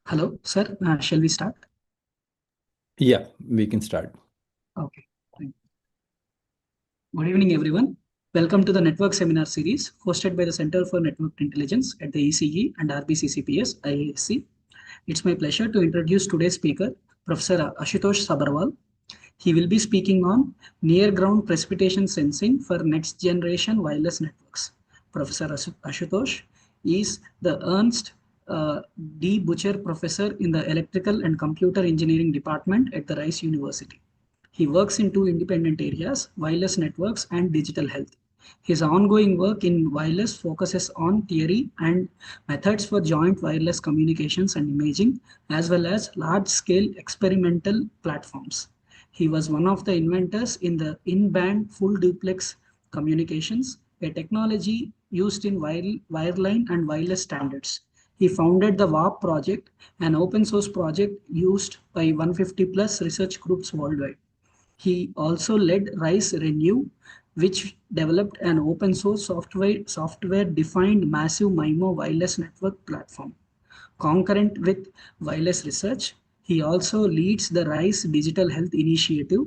Hello, sir. Shall we start? Yeah, we can start. Okay. Good evening, everyone. Welcome to the Network Seminar Series hosted by the Center for Network Intelligence at the ECE and RBCCPS IASC. It's my pleasure to introduce today's speaker, Professor Ashutosh Sabharwal. He will be speaking on near ground precipitation sensing for next generation wireless networks. Professor Ashutosh is the Ernest D. Butcher Professor in the Electrical and Computer Engineering Department at the Rice University. He works in two independent areas, wireless networks and digital health. His ongoing work in wireless focuses on theory and methods for joint wireless communications and imaging, as well as large scale experimental platforms. He was one of the inventors in the in-band full duplex communications, a technology used in wireline and wireless standards. He founded the WARP project, an open source project used by 150 plus research groups worldwide. He also led Rice Renew, which developed an open source software defined massive MIMO wireless network platform. Concurrent with wireless research, he also leads the RISE Digital Health Initiative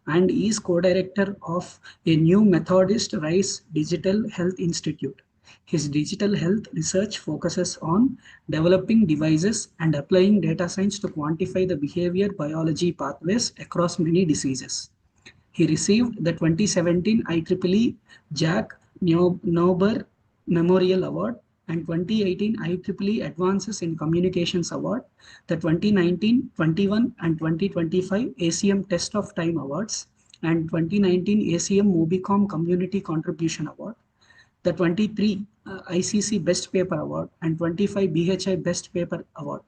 and is co-director of a new Methodist RISE Digital Health Institute. His digital health research focuses on developing devices and applying data science to quantify the behavior biology pathways across many diseases. He received the 2017 IEEE Jack Nauber Memorial Award and 2018 IEEE Advances in Communications Award, the 2019, 21, and 2025 ACM Test of Time Awards, and 2019 ACM Mobicom Community Contribution Award, the 23 ICC Best Paper Award, and 25 BHI Best Paper Award.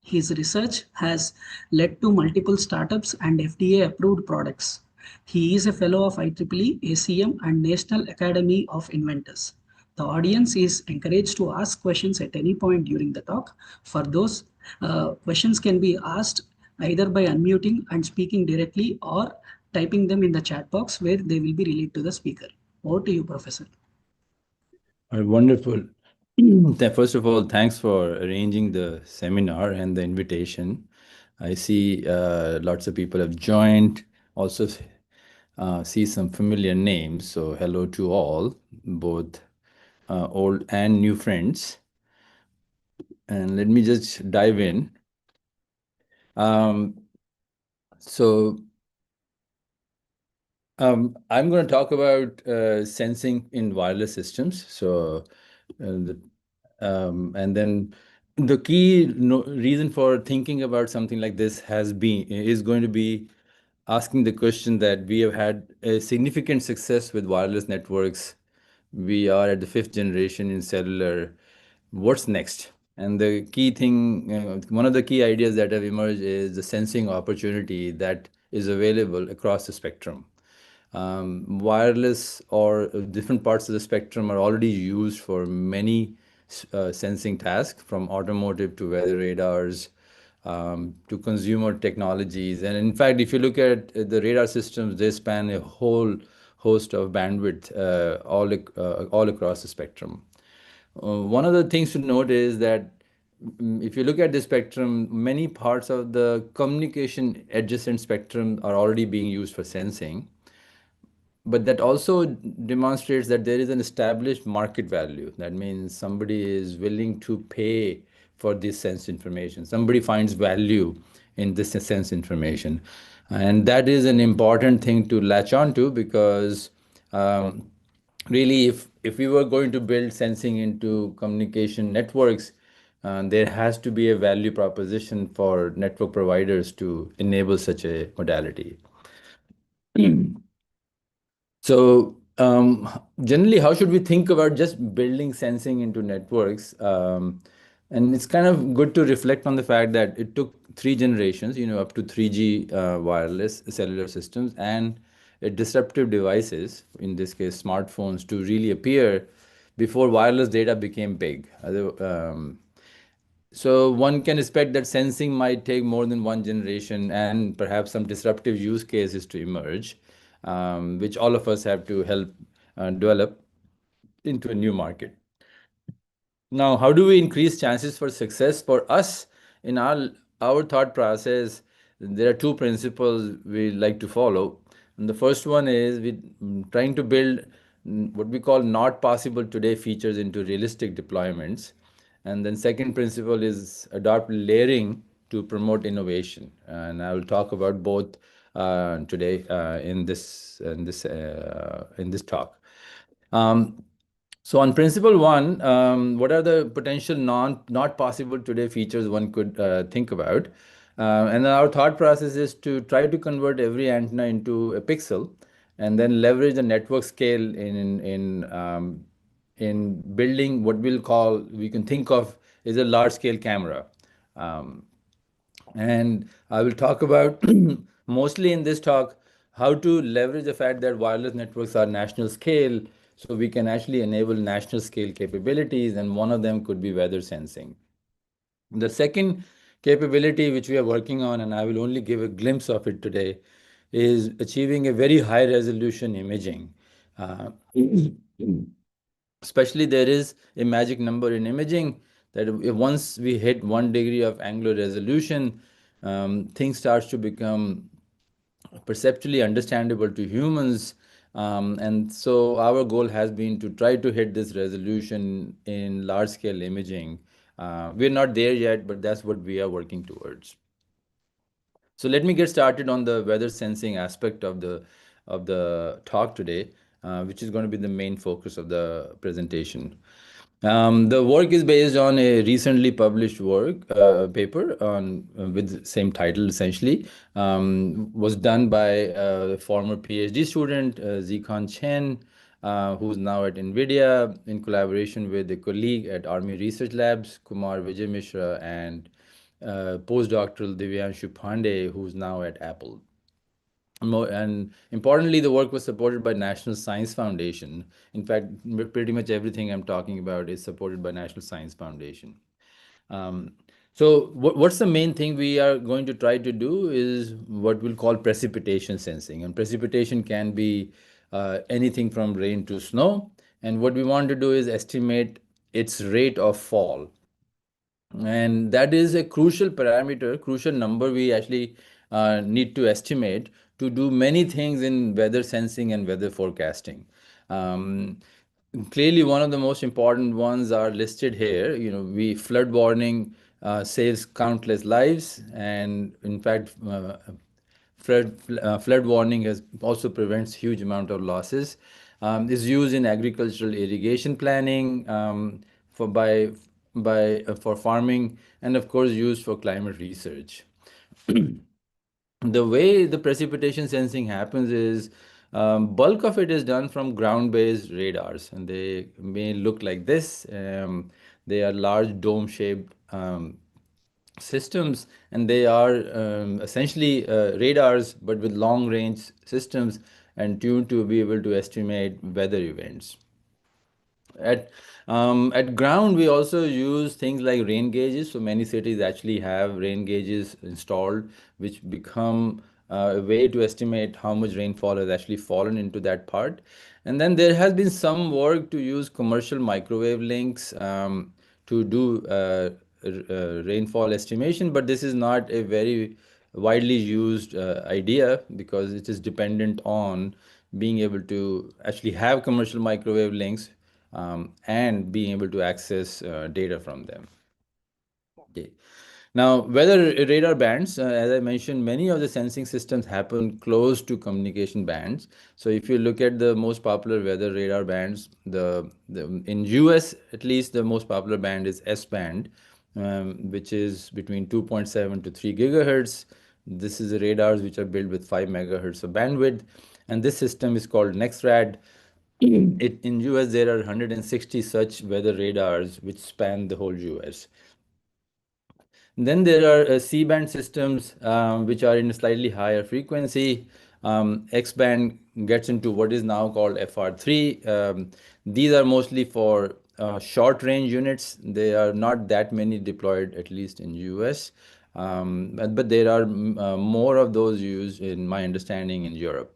His research has led to multiple startups and FDA-approved products. He is a fellow of IEEE, ACM, and National Academy of Inventors. The audience is encouraged to ask questions at any point during the talk. For those, questions can be asked either by unmuting and speaking directly or typing them in the chat box where they will be relayed to the speaker. Over to you, Professor. Wonderful. First of all, thanks for arranging the seminar and the invitation. I see lots of people have joined. Also, see some familiar names. So, hello to all, both old and new friends. And let me just dive in. Um, so, I'm going to talk about sensing in wireless systems. So, and then the key reason for thinking about something like this is going to be asking the question that we have had a significant success with wireless networks. We are at the fifth generation in cellular. What's next? And the key thing, one of the key ideas that have emerged is the sensing opportunity that is available across the spectrum. Wireless or different parts of the spectrum are already used for many sensing tasks, from automotive to weather radars to consumer technologies. And in fact, if you look at the radar systems, they span a whole host of bandwidth all across the spectrum. One of the things to note is that if you look at the spectrum, many parts of the communication adjacent spectrum are already being used for sensing, but that also demonstrates that there is an established market value. That means somebody is willing to pay for this sense information. Somebody finds value in this sense information. And that is an important thing to latch on to, because really, if we were going to build sensing into communication networks, there has to be a value proposition for network providers to enable such a modality. So, generally, how should we think about just building sensing into networks? And it's kind of good to reflect on the fact that it took three generations, up to 3G wireless cellular systems and disruptive devices, in this case, smartphones, to really appear before wireless data became big. So one can expect that sensing might take more than one generation and perhaps some disruptive use cases to emerge, which all of us have to help develop into a new market. Now, how do we increase chances for success? For us, in our thought process, there are two principles we like to follow. And the first one is we trying to build what we call not possible today features into realistic deployments. And then second principle is adopt layering to promote innovation. And I will talk about both today in this talk. Um, so on principle one, what are the potential not possible today features one could think about? And then our thought process is to try to convert every antenna into a pixel, and then leverage the network scale in building what we can think of is a large scale camera. Um, and I will talk about mostly in this talk how to leverage the fact that wireless networks are national scale, so we can actually enable national scale capabilities, and one of them could be weather sensing. The second capability which we are working on, and I will only give a glimpse of it today, is achieving a very high resolution imaging. Uh, Especially there is a magic number in imaging that once we hit 1 degree of angular resolution, things starts to become perceptually understandable to humans. And so our goal has been to try to hit this resolution in large scale imaging. We're not there yet, but that's what we are working towards. So let me get started on the weather sensing aspect of the talk today, which is going to be the main focus of the presentation. The work is based on a recently published work paper on with the same title essentially. Was done by a former PhD student Zikhan Chen, who's now at NVIDIA in collaboration with a colleague at Army Research Labs, Kumar Vijay Mishra, and postdoctoral Divyanshu Pandey, who's now at Apple. And importantly, the work was supported by National Science Foundation. In fact, pretty much everything I'm talking about is supported by National Science Foundation. Um, so what's the main thing we are going to try to do is what we'll call precipitation sensing. And precipitation can be anything from rain to snow. And what we want to do is estimate its rate of fall. And that is a crucial parameter, crucial number we actually need to estimate to do many things in weather sensing and weather forecasting. Um, Clearly, one of the most important ones are listed here. We flood warning saves countless lives, and in fact, flood warning has also prevents huge amount of losses. Is used in agricultural irrigation planning, for for farming, and of course used for climate research. The way the precipitation sensing happens is bulk of it is done from ground-based radars, and they may look like this. They are large dome-shaped systems, and they are essentially radars, but with long-range systems and tuned to be able to estimate weather events. At at ground, we also use things like rain gauges. So many cities actually have rain gauges installed, which become a way to estimate how much rainfall has actually fallen into that part. And then there has been some work to use commercial microwave links to do rainfall estimation, but this is not a very widely used idea because it is dependent on being able to actually have commercial microwave links and being able to access data from them. Okay. Now, weather radar bands, as I mentioned, many of the sensing systems happen close to communication bands. So if you look at the most popular weather radar bands, the in US at least the most popular band is S band, which is between 2.7 to 3 gigahertz. This is the radars which are built with 5 megahertz of bandwidth, and this system is called NextRad. In US, there are 160 such weather radars which span the whole US. Then there are C-band systems which are in a slightly higher frequency. X-band gets into what is now called FR3. These are mostly for short-range units. There are not that many deployed, at least in US. But there are more of those used, in my understanding, in Europe.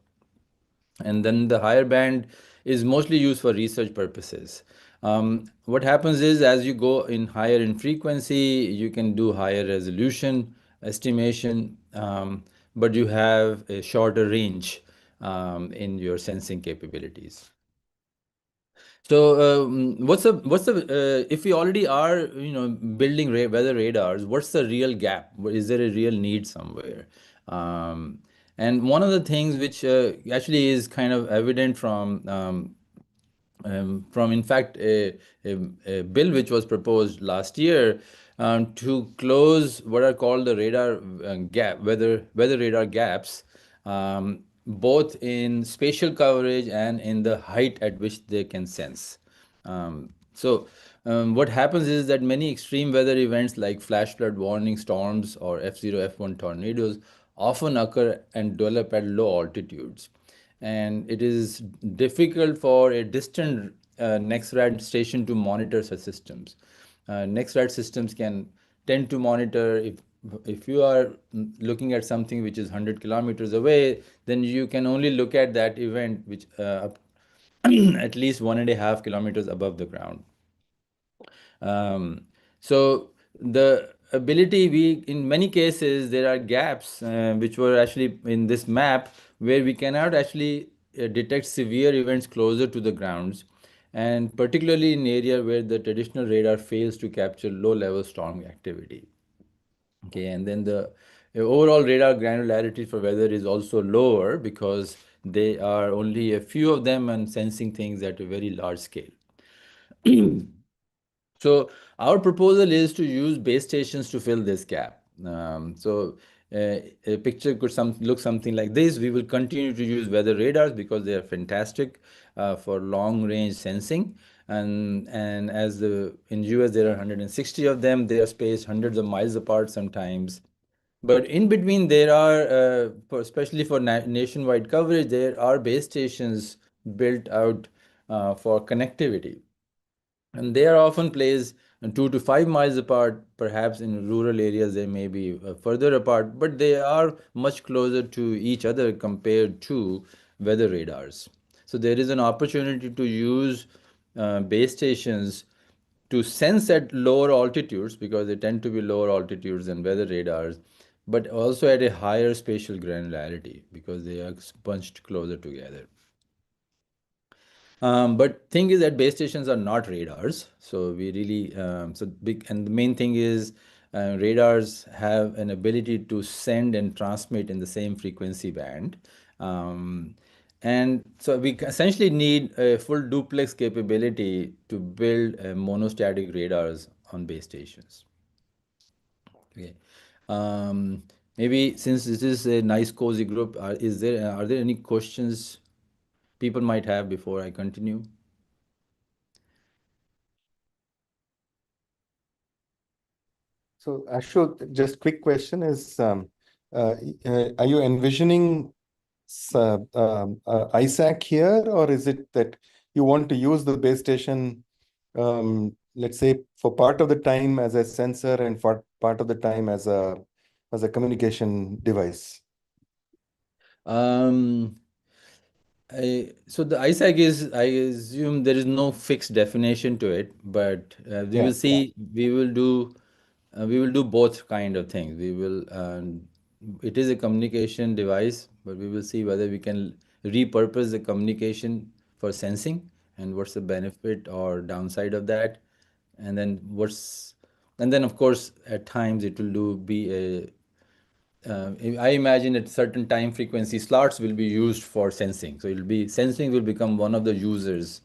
And then the higher band is mostly used for research purposes. What happens is, as you go in higher in frequency, you can do higher resolution estimation, but you have a shorter range in your sensing capabilities. So, if we already are, building weather radars, what's the real gap? Is there a real need somewhere? Um, and one of the things which actually is kind of evident from in fact a bill which was proposed last year to close what are called the radar weather radar gaps, both in spatial coverage and in the height at which they can sense. What happens is that many extreme weather events like flash flood warning storms or F0, F1 tornadoes often occur and develop at low altitudes. And it is difficult for a distant NextRad station to monitor such systems. NextRad systems can tend to monitor if you are looking at something which is 100 kilometers away, then you can only look at that event which at least 1.5 kilometers above the ground. Um, so the ability we in many cases there are gaps which were actually in this map where we cannot actually detect severe events closer to the grounds, and particularly in area where the traditional radar fails to capture low level storm activity. Okay, and then the overall radar granularity for weather is also lower because they are only a few of them and sensing things at a very large scale. So our proposal is to use base stations to fill this gap. A picture could look something like this. We will continue to use weather radars because they are fantastic for long range sensing. And as in US there are 160 of them. They are spaced hundreds of miles apart sometimes. But in between, there are, especially for nationwide coverage, there are base stations built out for connectivity, and they are often placed 2 to 5 miles apart. Perhaps in rural areas they may be further apart, but they are much closer to each other compared to weather radars. So there is an opportunity to use base stations to sense at lower altitudes because they tend to be lower altitudes than weather radars, but also at a higher spatial granularity because they are bunched closer together. But thing is that base stations are not radars, so we really so big. And the main thing is radars have an ability to send and transmit in the same frequency band, um, and so we essentially need a full duplex capability to build monostatic radars on base stations. Okay. Um, Maybe since this is a nice cozy group, are there any questions people might have before I continue? So, Ashu, just quick question is, are you envisioning ISAC here, or is it that you want to use the base station, let's say, for part of the time as a sensor and for part of the time as a communication device? Um, so the ISAC is, I assume there is no fixed definition to it, but we will Yeah. see. We will do both kind of things. It is a communication device, but we will see whether we can repurpose the communication for sensing and what's the benefit or downside of that, and then and then of course at times it will be a I imagine at certain time frequency slots will be used for sensing. So it'll be sensing will become one of the users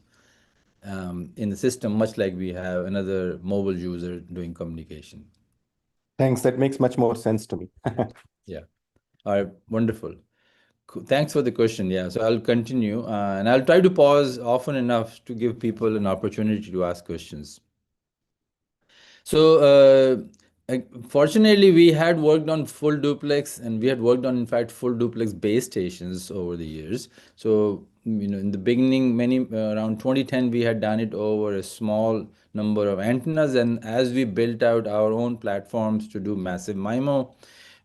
in the system, much like we have another mobile user doing communication. Thanks. That makes much more sense to me. Yeah. All right. Wonderful. Cool. Thanks for the question. Yeah. So I'll continue and I'll try to pause often enough to give people an opportunity to ask questions. So, fortunately, we had worked on full duplex, and we had worked on, in fact, full duplex base stations over the years. So, in the beginning, around 2010, we had done it over a small number of antennas, and as we built out our own platforms to do massive MIMO,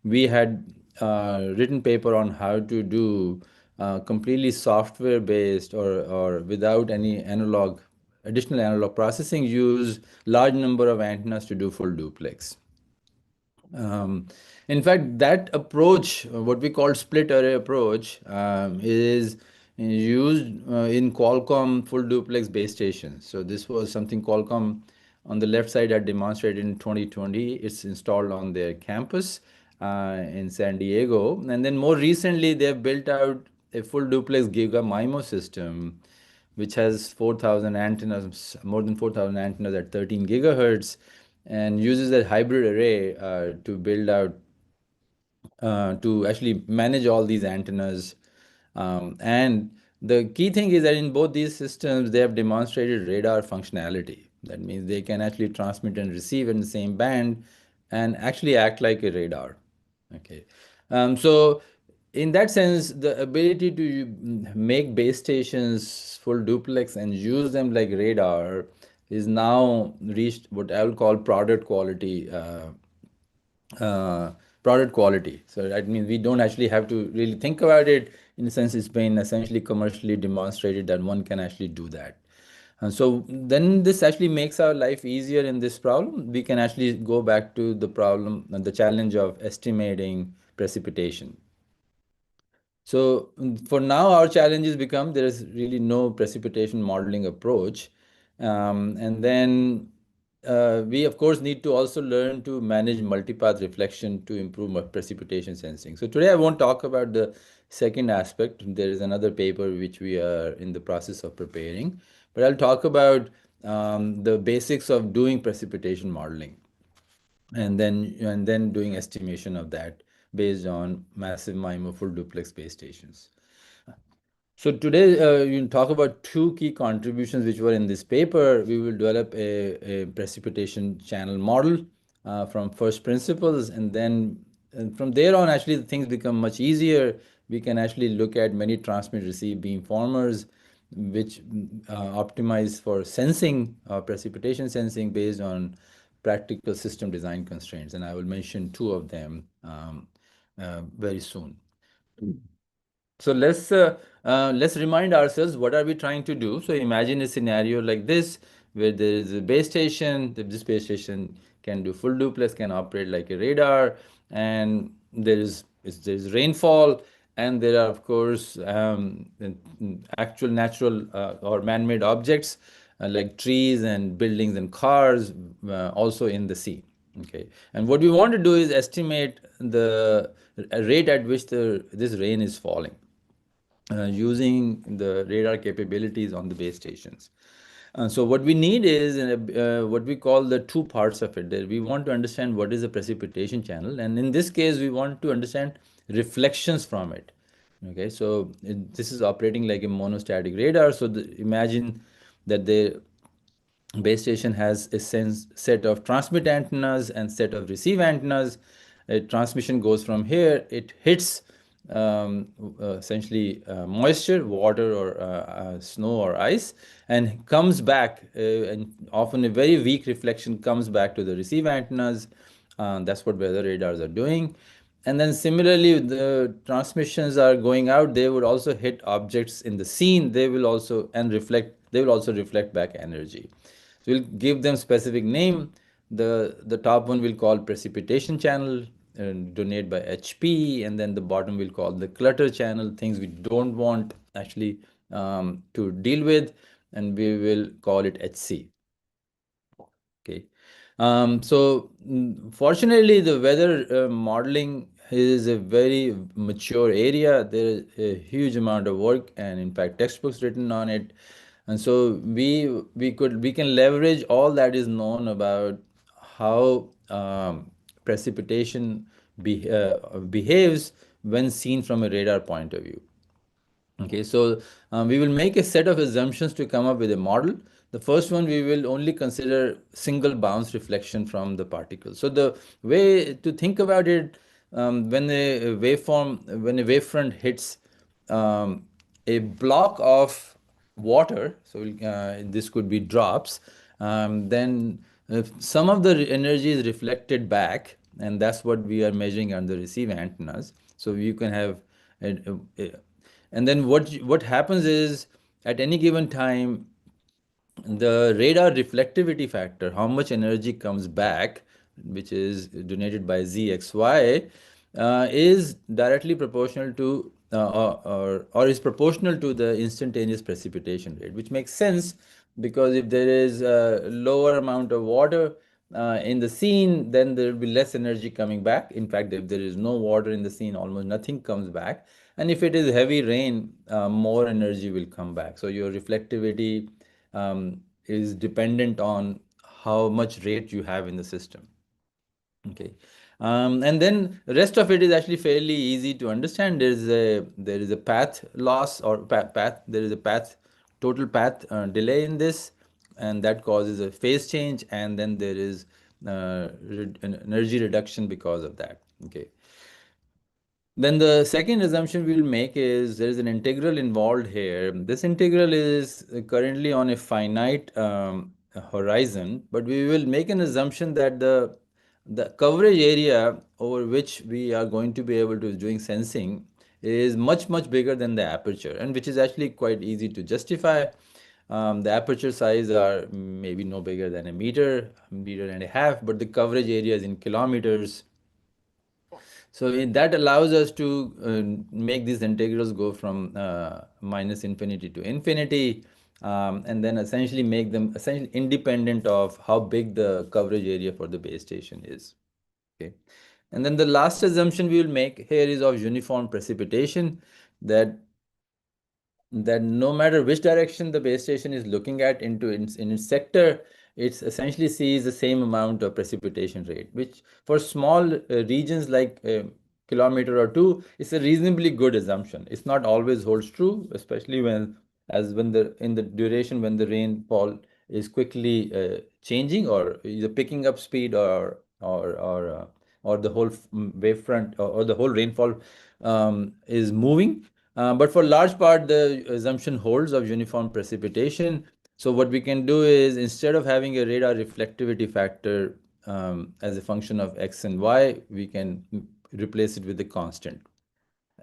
we had written paper on how to do completely software based or without any analog additional analog processing, use large number of antennas to do full duplex. Um, in fact, that approach, what we call split array approach, is used in Qualcomm full duplex base stations. So this was something Qualcomm on the left side had demonstrated in 2020. It's installed on their campus in San Diego. And then more recently, they've built out a full duplex Giga MIMO system, which has 4,000 antennas, more than 4,000 antennas at 13 gigahertz, and uses that hybrid array to build out, to actually manage all these antennas. And the key thing is that in both these systems, they have demonstrated radar functionality. That means they can actually transmit and receive in the same band and actually act like a radar. Okay. So in that sense, the ability to make base stations full duplex and use them like radar is now reached what I will call uh, product quality. So that means we don't actually have to really think about it. In a sense, it's been essentially commercially demonstrated that one can actually do that. And so then this actually makes our life easier in this problem. We can actually go back to the problem, the challenge of estimating precipitation. So for now, our challenges become there is really no precipitation modeling approach. And then we, of course, need to also learn to manage multipath reflection to improve precipitation sensing. So today I won't talk about the second aspect. There is another paper which we are in the process of preparing. But I'll talk about the basics of doing precipitation modeling, and then doing estimation of that based on massive MIMO full duplex base stations. So today we'll talk about two key contributions which were in this paper. We will develop a precipitation channel model from first principles, and from there on, actually, things become much easier. We can actually look at many transmit receive beamformers, which optimize for sensing, precipitation sensing based on practical system design constraints. And I will mention two of them very soon. So let's remind ourselves what are we trying to do. So imagine a scenario like this where there is a base station. This base station can do full duplex, can operate like a radar, and there's rainfall, and there are of course actual natural or man-made objects like trees and buildings and cars also in the sea. Okay, and what we want to do is estimate the rate at which this rain is falling using the radar capabilities on the base stations. So what we need is what we call the two parts of it. That we want to understand what is a precipitation channel, and in this case, we want to understand reflections from it. Okay, so this is operating like a monostatic radar. So imagine that the base station has a set of transmit antennas and set of receive antennas. A transmission goes from here, it hits essentially moisture, water, or snow or ice, and comes back, and often a very weak reflection comes back to the receive antennas. That's what weather radars are doing. And then similarly, the transmissions are going out, they would also hit objects in the scene, they will also reflect back energy. So we'll give them specific name. The top one we'll call precipitation channel, donate by HP, and then the bottom we'll call the clutter channel, things we don't want actually to deal with, and we will call it HC. Okay. Fortunately, the weather modeling is a very mature area. There is a huge amount of work, and in fact, textbooks written on it. And so we can leverage all that is known about how precipitation behaves when seen from a radar point of view. Okay, so we will make a set of assumptions to come up with a model. The first one, we will only consider single bounce reflection from the particle. So the way to think about it, when a wavefront hits a block of water, so this could be drops, then some of the energy is reflected back, and that's what we are measuring on the receive antennas. So you can have and then what happens is at any given time, the radar reflectivity factor, how much energy comes back, which is donated by ZXY, is directly proportional to or is proportional to the instantaneous precipitation rate, which makes sense because if there is a lower amount of water in the scene, then there will be less energy coming back. In fact, if there is no water in the scene, almost nothing comes back. And if it is heavy rain, more energy will come back. So your reflectivity is dependent on how much rate you have in the system. Okay. And then the rest of it is actually fairly easy to understand. There is a path loss or path. There is a path total path delay in this, and that causes a phase change, and then there is an energy reduction because of that. Okay. Then the second assumption we'll make is there is an integral involved here. This integral is currently on a finite horizon, but we will make an assumption that the coverage area over which we are going to be able to doing sensing is much bigger than the aperture, and which is actually quite easy to justify. The aperture size are maybe no bigger than a meter and a half, but the coverage area is in kilometers. So that allows us to make these integrals go from minus infinity to infinity, and then essentially make them essentially independent of how big the coverage area for the base station is. Okay. And then the last assumption we will make here is of uniform precipitation, that no matter which direction the base station is looking at in its sector, it essentially sees the same amount of precipitation rate, which for small regions like a kilometer or two, is a reasonably good assumption. It's not always holds true, especially when the in the duration when the rainfall is quickly changing or either picking up speed or the whole wavefront or the whole rainfall is moving. But for large part, the assumption holds of uniform precipitation. So what we can do is instead of having a radar reflectivity factor as a function of x and y, we can replace it with a constant.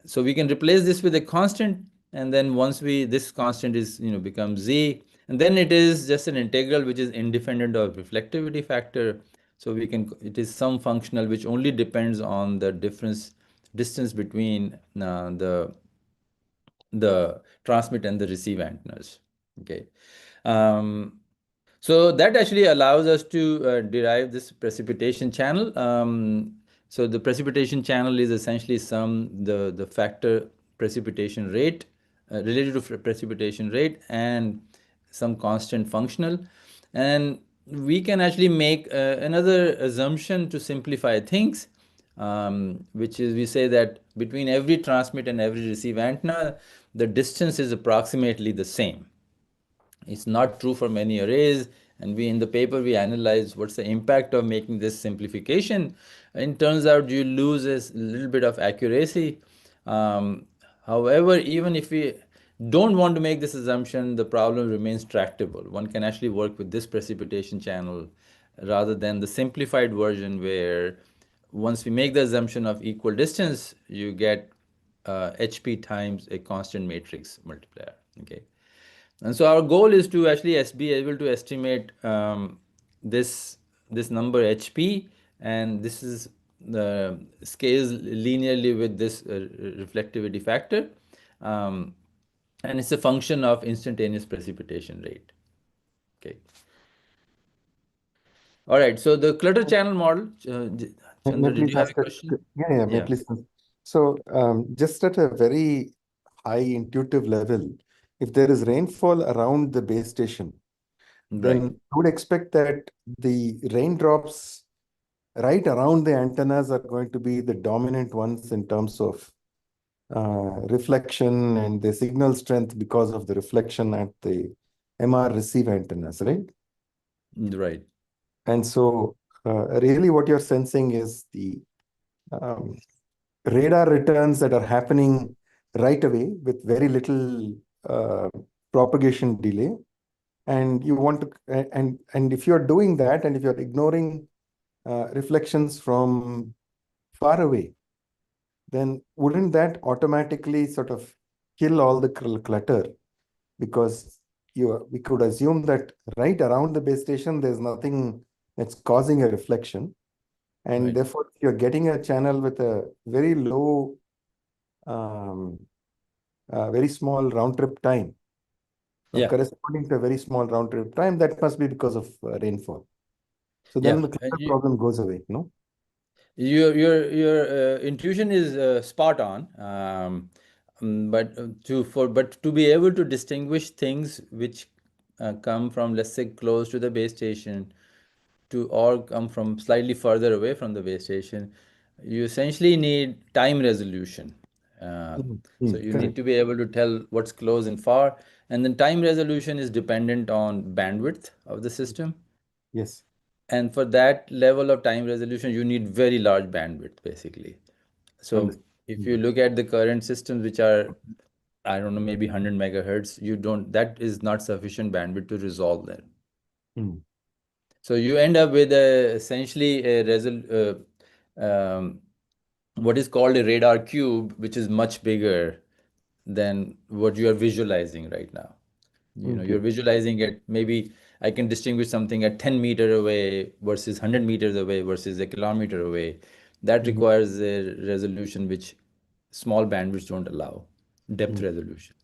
So we can replace this with a constant, and then once this constant is becomes z, and then it is just an integral which is independent of reflectivity factor. So it is some functional which only depends on the distance between the transmit and the receive antennas. Okay. So that actually allows us to derive this precipitation channel. So the precipitation channel is essentially the factor precipitation rate related to precipitation rate and some constant functional. And we can actually make another assumption to simplify things, which is we say that between every transmit and every receive antenna, the distance is approximately the same. It's not true for many arrays, and we in the paper we analyze what's the impact of making this simplification. And it turns out you lose a little bit of accuracy. However, even if we don't want to make this assumption, the problem remains tractable. One can actually work with this precipitation channel rather than the simplified version where once we make the assumption of equal distance, you get HP times a constant matrix multiplier. Okay. And so our goal is to actually be able to estimate this number HP, and this is the scales linearly with this reflectivity factor, um, and it's a function of instantaneous precipitation rate. Okay. All right. So the clutter channel model, May I Chandra, did please you have a ask a, question? yeah, may I Yeah. please ask? So, just at a very high intuitive level, if there is rainfall around the base station, Right. then I would expect that the raindrops right around the antennas are going to be the dominant ones in terms of reflection and the signal strength because of the reflection at the MR receive antennas, right? Right. And so, really, what you're sensing is the um, radar returns that are happening right away with very little uh, propagation delay. And you want to, and if you're doing that, and if you're ignoring reflections from far away, then wouldn't that automatically sort of kill all the clutter? Because we could assume that right around the base station, there's nothing that's causing a reflection. And Right. therefore, you're getting a channel with a very low, um, very small round trip time, or Yeah. corresponding to a very small round trip time. That must be because of rainfall. So then Yeah. the clutter problem goes away, no? Your intuition is spot on. But to be able to distinguish things which come from, let's say, close to the base station to or come from slightly further away from the base station, you essentially need time resolution. Uh, so you need Correct. to be able to tell what's close and far, and then time resolution is dependent on bandwidth of the system. Yes. And for that level of time resolution, you need very large bandwidth, basically. So Understood. if you look at the current systems, which are, I don't know, maybe 100 megahertz, that is not sufficient bandwidth to resolve that. Mm. So you end up with essentially what is called a radar cube, which is much bigger than what you are visualizing right now. You're Okay. visualizing it, maybe I can distinguish something at 10-meter away versus 100 meters away versus a kilometer away. That Mhm. requires a resolution which small bandwidths don't allow, depth Mm. resolution.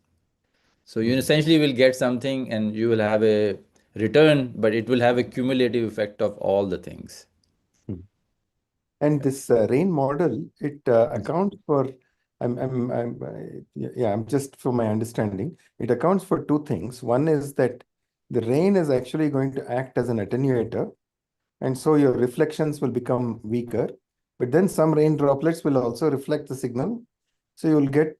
So you Okay. essentially will get something and you will have a return, but it will have a cumulative effect of all the things. Mm. And this rain model, it accounts for, yeah, I'm just for my understanding, it accounts for two things. One is that the rain is actually going to act as an attenuator, and so your reflections will become weaker. But then some rain droplets will also reflect the signal. So you'll get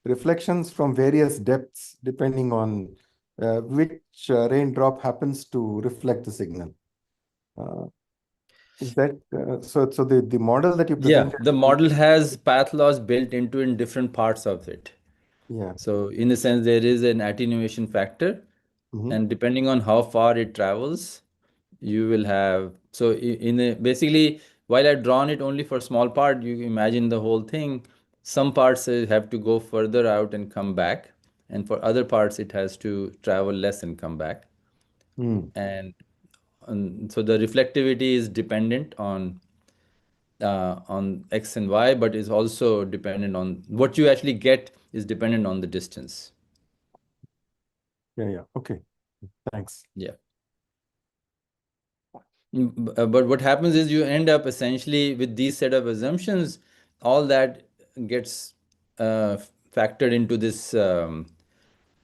reflections from various depths depending on which raindrop happens to reflect the signal. Uh, is that so? So the model that you Yeah, presented. the model has path laws built into in different parts of it. Yeah. So in a sense, there is an attenuation factor, Hmm. and depending on how far it travels, you will have. So basically, while I've drawn it only for small part, you imagine the whole thing. Some parts have to go further out and come back, and for other parts, it has to travel less and come back. Mm. And so the reflectivity is dependent on X and Y, but is also dependent on what you actually get is dependent on the distance. Yeah. Yeah. Okay. Thanks. Yeah. But what happens is you end up essentially with these set of assumptions, all that gets uh, factored into this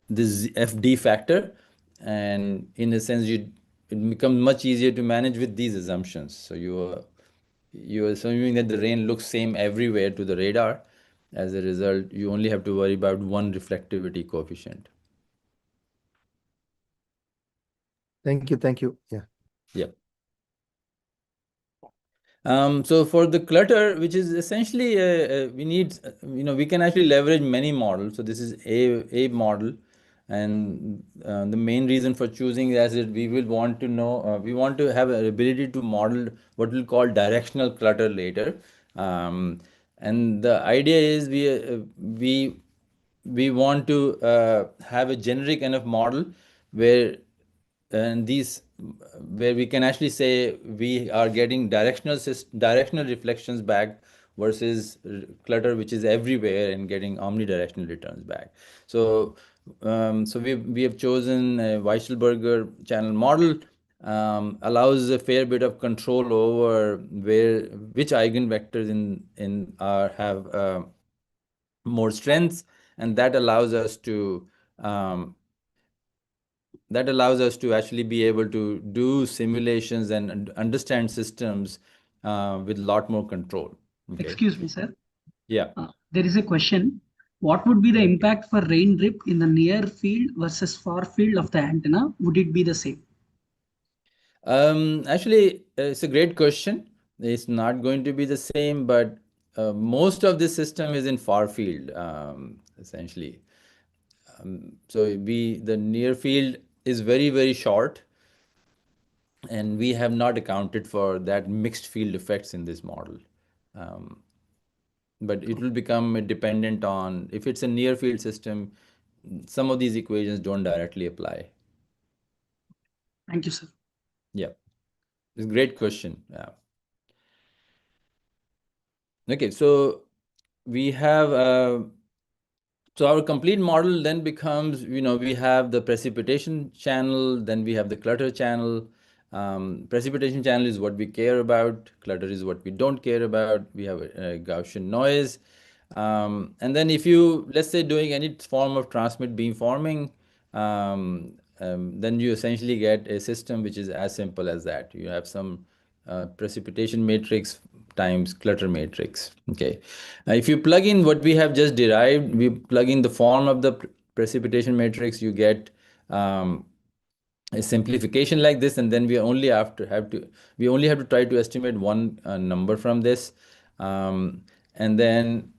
FD factor, and in a sense, it becomes much easier to manage with these assumptions. So you're assuming that the rain looks same everywhere to the radar. As a result, you only have to worry about one reflectivity coefficient. Thank you. Thank you. Yeah. Yeah. So for the clutter, which is essentially we need, we can actually leverage many models. So this is a model, and the main reason for choosing as it we will want to know, we want to have an ability to model what we'll call directional clutter later. Um, and the idea is we want to have a generic enough model where and these where we can actually say we are getting directional reflections back versus clutter which is everywhere and getting omnidirectional returns back. So we have chosen a Weisselberger channel model, allows a fair bit of control over which eigenvectors in have more strengths, and um, that allows us to actually be able to do simulations and understand systems with a lot more control. Okay. Excuse me, sir. Yeah. There is a question. What would be the impact for rain drip in the near field versus far field of the antenna? Would it be the same? Actually, it's a great question. It's not going to be the same, but most of this system is in far field, essentially. So the near field is very, very short, and we have not accounted for that mixed field effects in this model. But it will become dependent on if it's a near field system, some of these equations don't directly apply. Thank you, sir. Yeah, it's a great question. Yeah. Okay, so we have so our complete model then becomes, we have the precipitation channel, then we have the clutter channel. Precipitation channel is what we care about, clutter is what we don't care about. We have a Gaussian noise. And then if you, let's say, doing any form of transmit beamforming, then you essentially get a system which is as simple as that. You have some precipitation matrix times clutter matrix. Okay. Now, if you plug in what we have just derived, we plug in the form of the precipitation matrix, you get a simplification like this, and then we only have to try to estimate one number from this, and then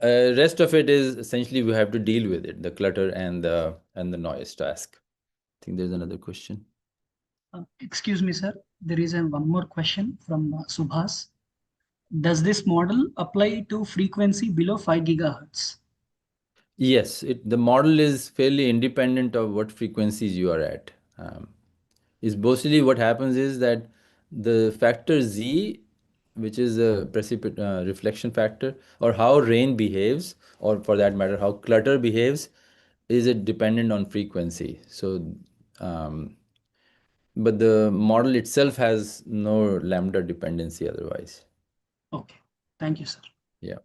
rest of it is essentially we have to deal with it, the clutter and the noise task. I think there's another question. Excuse me, sir. There is one more question from Subhas. Does this model apply to frequency below 5 gigahertz? Yes, the model is fairly independent of what frequencies you are at. Is mostly what happens is that the factor Z, which is a reflection factor, or how rain behaves, or for that matter, how clutter behaves, is it dependent on frequency. So, but the model itself has no lambda dependency otherwise. Okay. Thank you, sir. Yeah.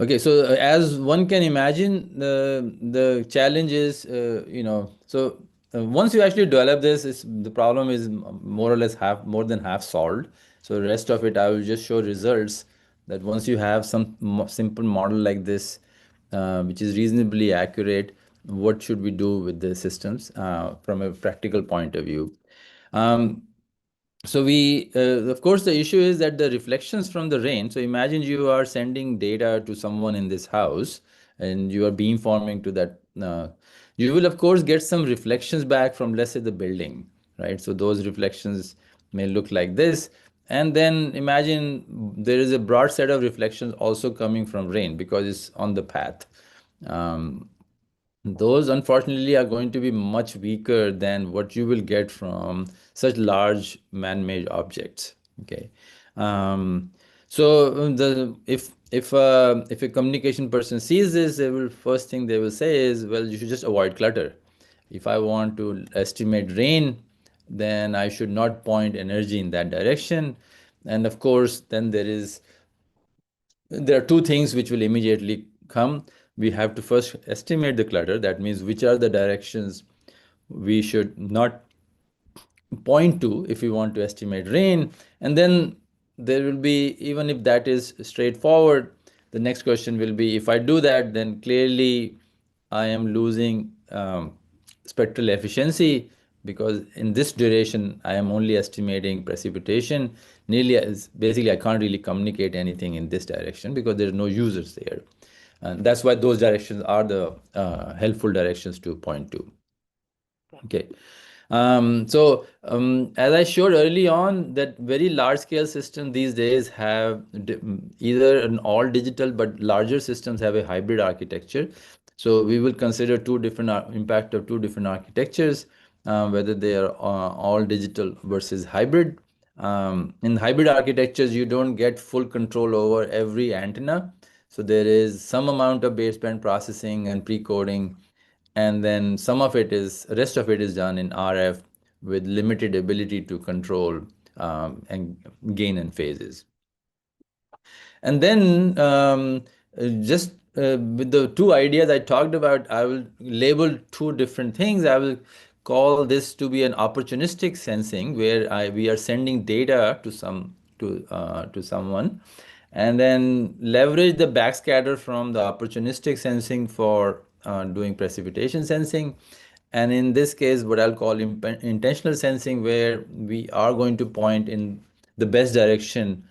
Okay, so as one can imagine, the challenge is, so once you actually develop this, the problem is more or less more than half solved. So the rest of it, I will just show results that once you have some simple model like this, which is reasonably accurate, what should we do with the systems from a practical point of view? So of course, the issue is that the reflections from the rain. So imagine you are sending data to someone in this house, and you are beamforming to that. You will of course get some reflections back from, let's say, the building, right? So those reflections may look like this, and then imagine there is a broad set of reflections also coming from rain because it's on the path. Those unfortunately are going to be much weaker than what you will get from such large man-made objects. Okay, so if a communication person sees this, they will first thing they will say is, well, you should just avoid clutter. If I want to estimate rain, then I should not point energy in that direction. And of course, then there are two things which will immediately come. We have to first estimate the clutter. That means which are the directions we should not point to if we want to estimate rain. And then there will be, even if that is straightforward, the next question will be, if I do that, then clearly I am losing spectral efficiency, because in this duration I am only estimating precipitation. Nearly as basically I can't really communicate anything in this direction because there are no users there. And that's why those directions are the helpful directions to point to. Okay. As I showed early on, that very large scale system these days have either an all digital, but larger systems have a hybrid architecture. So we will consider impact of two different architectures, whether they are all digital versus hybrid. In hybrid architectures, you don't get full control over every antenna. So there is some amount of baseband processing and pre-coding, and then rest of it is done in RF with limited ability to control and gain and phases. And then just with the two ideas I talked about, I will label two different things. I will call this to be an opportunistic sensing, where we are sending data to someone, and then leverage the backscatter from the opportunistic sensing for doing precipitation sensing. And in this case, what I'll call intentional sensing, where we are going to point in the best direction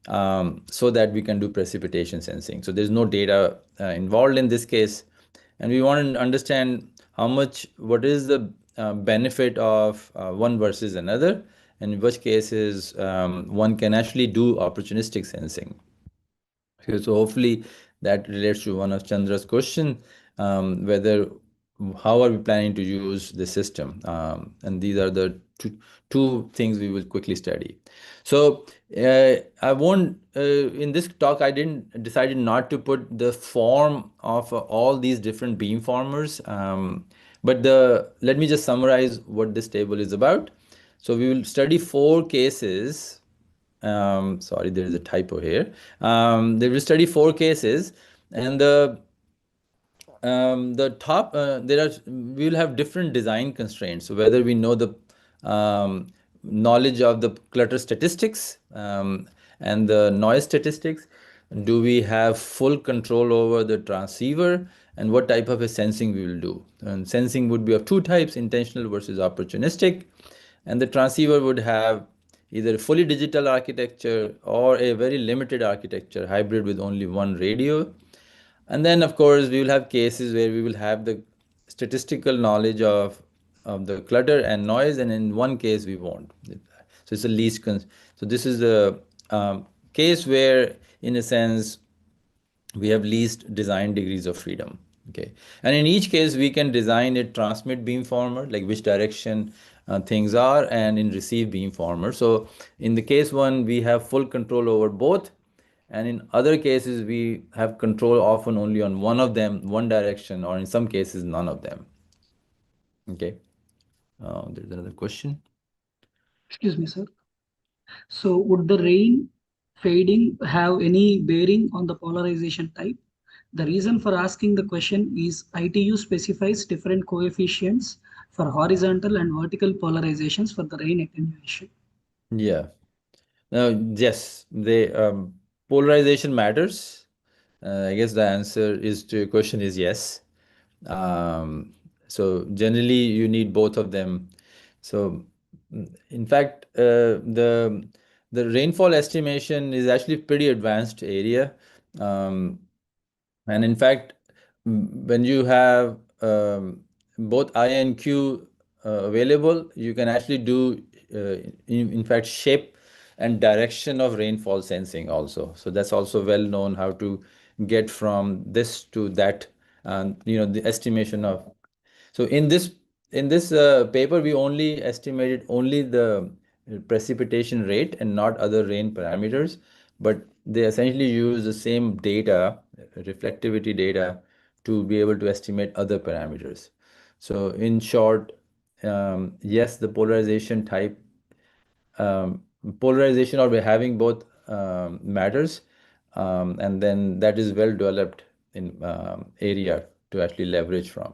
so that we can do precipitation sensing. So there's no data involved in this case. And we want to understand what is the benefit of one versus another, and in which cases one can actually do opportunistic sensing. Okay, so hopefully that relates to one of Chandra's question, whether how are we planning to use the system? And these are the two things we will quickly study. So I won't, in this talk, I didn't decided not to put the form of all these different beamformers. But let me just summarize what this table is about. So we will study 4 cases. Sorry, there is a typo here. They will study 4 cases, and the top there are we will have different design constraints. So whether we know the knowledge of the clutter statistics and the noise statistics, do we have full control over the transceiver, and what type of a sensing we will do. And sensing would be of 2 types: intentional versus opportunistic. And the transceiver would have either a fully digital architecture or a very limited architecture, hybrid with only one radio. And then, of course, we will have cases where we will have the statistical knowledge of the clutter and noise, and in one case we won't. So it's a so this is the case where, in a sense, we have least design degrees of freedom. Okay, and in each case we can design a transmit beamformer, like which direction things are, and in receive beamformer. So in the case one, we have full control over both, and in other cases we have control often only on one of them, one direction, or in some cases none of them. Okay, there's another question. Excuse me, sir. So would the rain fading have any bearing on the polarization type? The reason for asking the question is ITU specifies different coefficients for horizontal and vertical polarizations for the rain attenuation. Yeah. Yes, the polarization matters. I guess the answer is to your question is yes. So generally, you need both of them. So, in fact, the rainfall estimation is actually pretty advanced area. Um, and in fact, when you have both I and Q available, you can actually do, in fact, shape and direction of rainfall sensing also. So that's also well known how to get from this to that, the estimation of. So in this paper, we only estimated only the precipitation rate and not other rain parameters, but they essentially use the same data, reflectivity data, to be able to estimate other parameters. So in short, yes, the polarization type, polarization or having both matters, and then that is well developed in area to actually leverage from.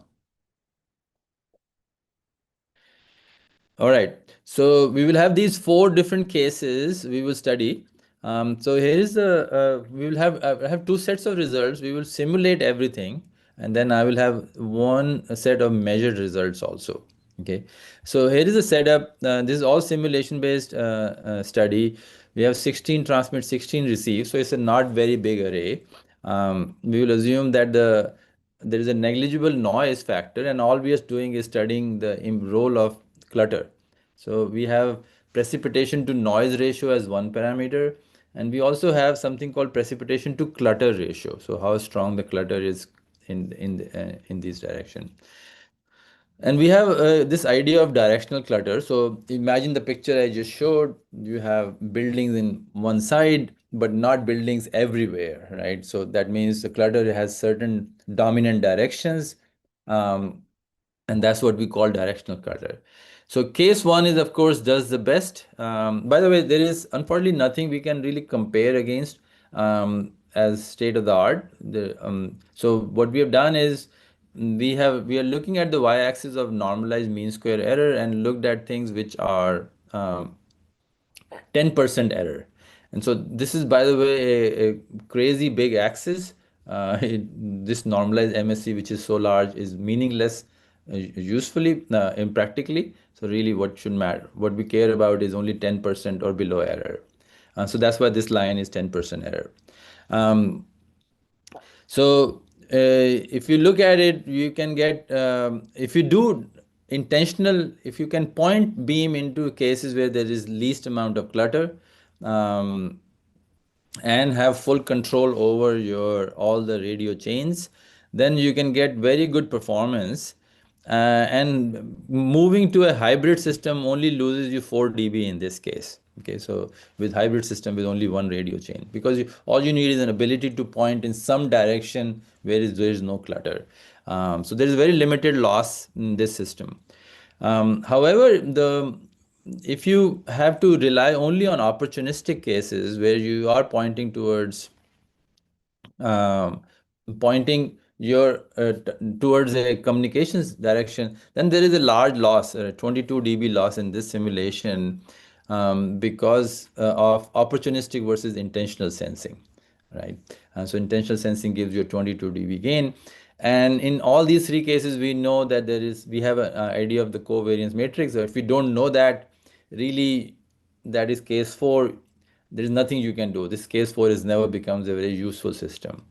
All right. So we will have these 4 different cases we will study. So here is we will have I have 2 sets of results. We will simulate everything, and then I will have one set of measured results also. Okay. So here is the setup. This is all simulation based study. We have 16 transmit, 16 receive. So it's a not very big array. We will assume that there is a negligible noise factor, and all we are doing is studying the role of clutter. So we have precipitation to noise ratio as one parameter, and we also have something called precipitation to clutter ratio. So how strong the clutter is in this direction. And we have this idea of directional clutter. So imagine the picture I just showed. You have buildings in one side, but not buildings everywhere, right? So that means the clutter has certain dominant directions. Um, and that's what we call directional clutter. So case one is, of course, does the best. By the way, there is unfortunately nothing we can really compare against as state of the art. So what we have done is we are looking at the y-axis of normalized mean square error and looked at things which are 10% error. And so this is, by the way, a crazy big axis. This normalized MSE, which is so large, is meaningless usefully, impractically. So really what should matter, what we care about is only 10% or below error. So that's why this line is 10% error. Um, so if you look at it, you can get, if you do intentional, if you can point beam into cases where there is least amount of clutter, and have full control over your all the radio chains, then you can get very good performance. And moving to a hybrid system only loses you 4 dB in this case. Okay, so with hybrid system with only one radio chain, because all you need is an ability to point in some direction where there is no clutter. So there is very limited loss in this system. However, the if you have to rely only on opportunistic cases where you are pointing towards um, pointing towards a communications direction, then there is a large loss, 22 dB loss in this simulation, because of opportunistic versus intentional sensing, right? So intentional sensing gives you a 22 dB gain. And in all these three cases, we know that we have an idea of the covariance matrix. So if we don't know that, really, that is case 4, there is nothing you can do. This case 4 is never becomes a very useful system.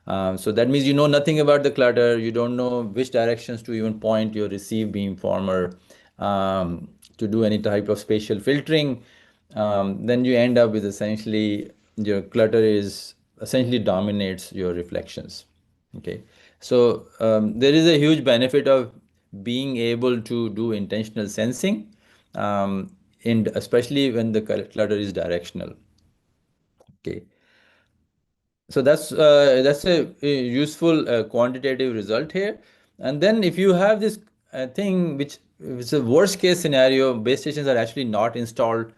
So that means you know nothing about the clutter. You don't know which directions to even point your receive beamformer to do any type of spatial filtering. Then you end up with essentially your clutter is essentially dominates your reflections. Okay, so there is a huge benefit of being able to do intentional sensing, especially when the clutter is directional. Okay, so that's a useful quantitative result here. And then if you have this thing which is a worst case scenario, base stations are actually not installed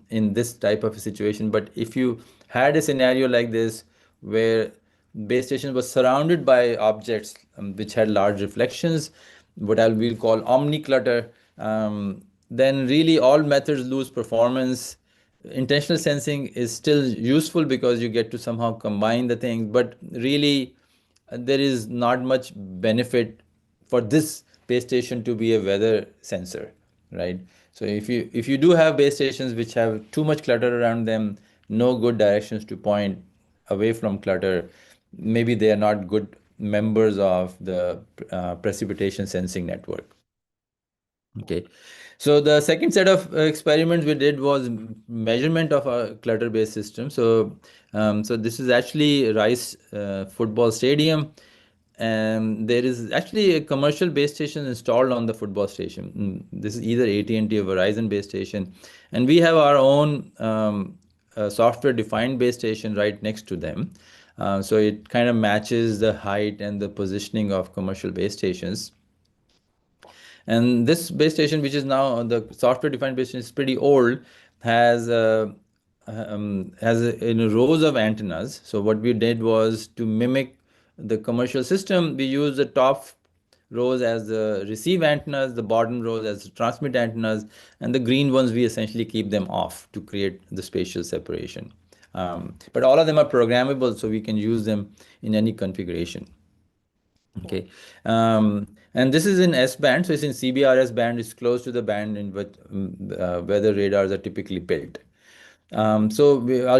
in this type of a situation. But if you had a scenario like this where base station was surrounded by objects which had large reflections, what I will call omni-clutter, then really all methods lose performance. Intentional sensing is still useful because you get to somehow combine the things, but really there is not much benefit for this base station to be a weather sensor, right? So if you do have base stations which have too much clutter around them, no good directions to point away from clutter, maybe they are not good members of the precipitation sensing network. Okay, so the second set of experiments we did was measurement of a clutter-based system. So this is actually Rice football stadium, and there is actually a commercial base station installed on the football station. This is either AT&T or Verizon base station, and we have our own software-defined base station right next to them. So it kind of matches the height and the positioning of commercial base stations. And this base station, which is now the software-defined base station, is pretty old, has rows of antennas. So what we did was to mimic the commercial system. We use the top rows as the receive antennas, the bottom rows as the transmit antennas, and the green ones we essentially keep them off to create the spatial separation. But all of them are programmable, so we can use them in any configuration. Okay, and this is in S band, so it's in CBRS band. It's close to the band in which weather radars are typically built. I'll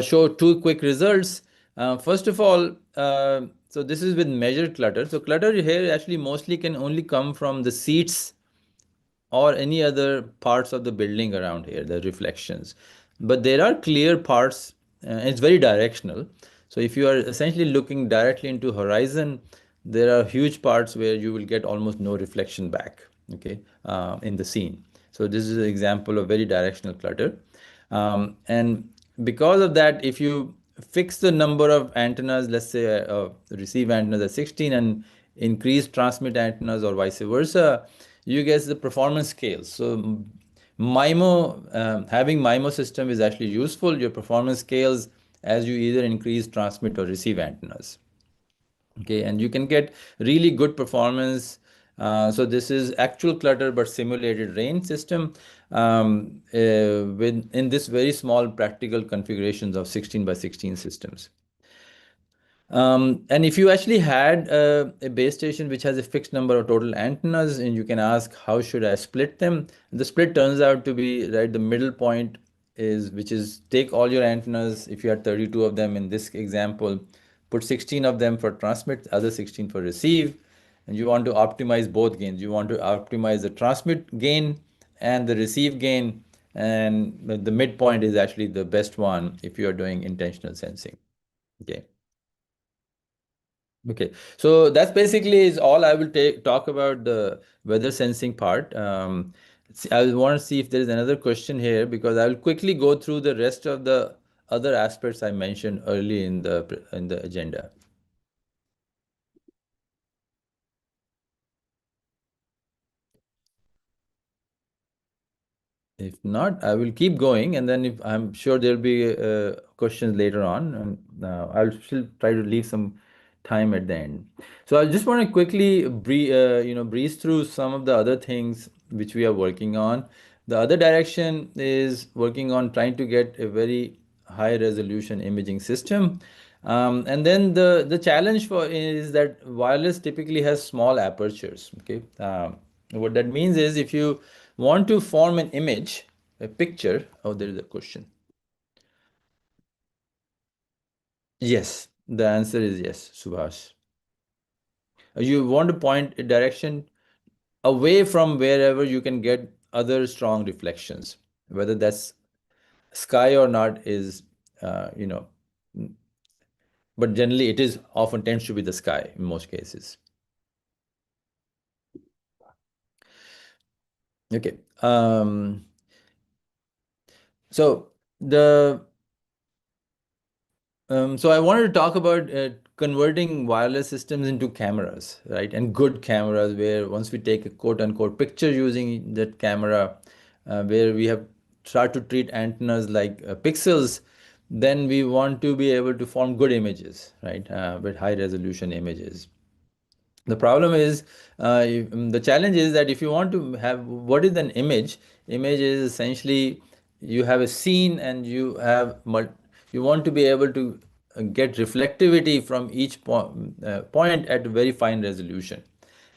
show two quick results. First of all, so this is with measured clutter. So clutter here actually mostly can only come from the seats or any other parts of the building around here, the reflections. But there are clear parts, it's very directional. So if you are essentially looking directly into horizon, there are huge parts where you will get almost no reflection back, okay, in the scene. So this is an example of very directional clutter. And because of that, if you fix the number of antennas, let's say receive antennas at 16 and increase transmit antennas or vice versa, you get the performance scales. So MIMO, having MIMO system is actually useful. Your performance scales as you either increase transmit or receive antennas. Okay, and you can get really good performance. So this is actual clutter but simulated rain system in this very small practical configurations of 16 by 16 systems. And if you actually had a base station which has a fixed number of total antennas, and you can ask, how should I split them? The split turns out to be, right, the middle point which is take all your antennas, if you had 32 of them in this example, put 16 of them for transmit, other 16 for receive, and you want to optimize both gains. You want to optimize the transmit gain and the receive gain, and the midpoint is actually the best one if you are doing intentional sensing. Okay. Okay, so that's basically is all I will talk about the weather sensing part. I want to see if there is another question here, because I will quickly go through the rest of the other aspects I mentioned early in the agenda. If not, I will keep going, and then if I'm sure there'll be questions later on, and I'll still try to leave some time at the end. So I just want to quickly breeze through some of the other things which we are working on. The other direction is working on trying to get a very high resolution imaging system. And then the challenge for is that wireless typically has small apertures. Okay, what that means is if you want to form an image, a picture. Oh, there is a question. Yes, the answer is yes, Subhash. You want to point a direction away from wherever you can get other strong reflections, whether that's sky or not is, you know, but generally it is often tends to be the sky in most cases. Okay. So the so I wanted to talk about converting wireless systems into cameras, right? And good cameras, where once we take a quote unquote picture using that camera, where we have start to treat antennas like pixels, then we want to be able to form good images, right? With high resolution images. The problem is, the challenge is that if you want to have what is an image is essentially you have a scene and you have you want to be able to get reflectivity from each point at a very fine resolution,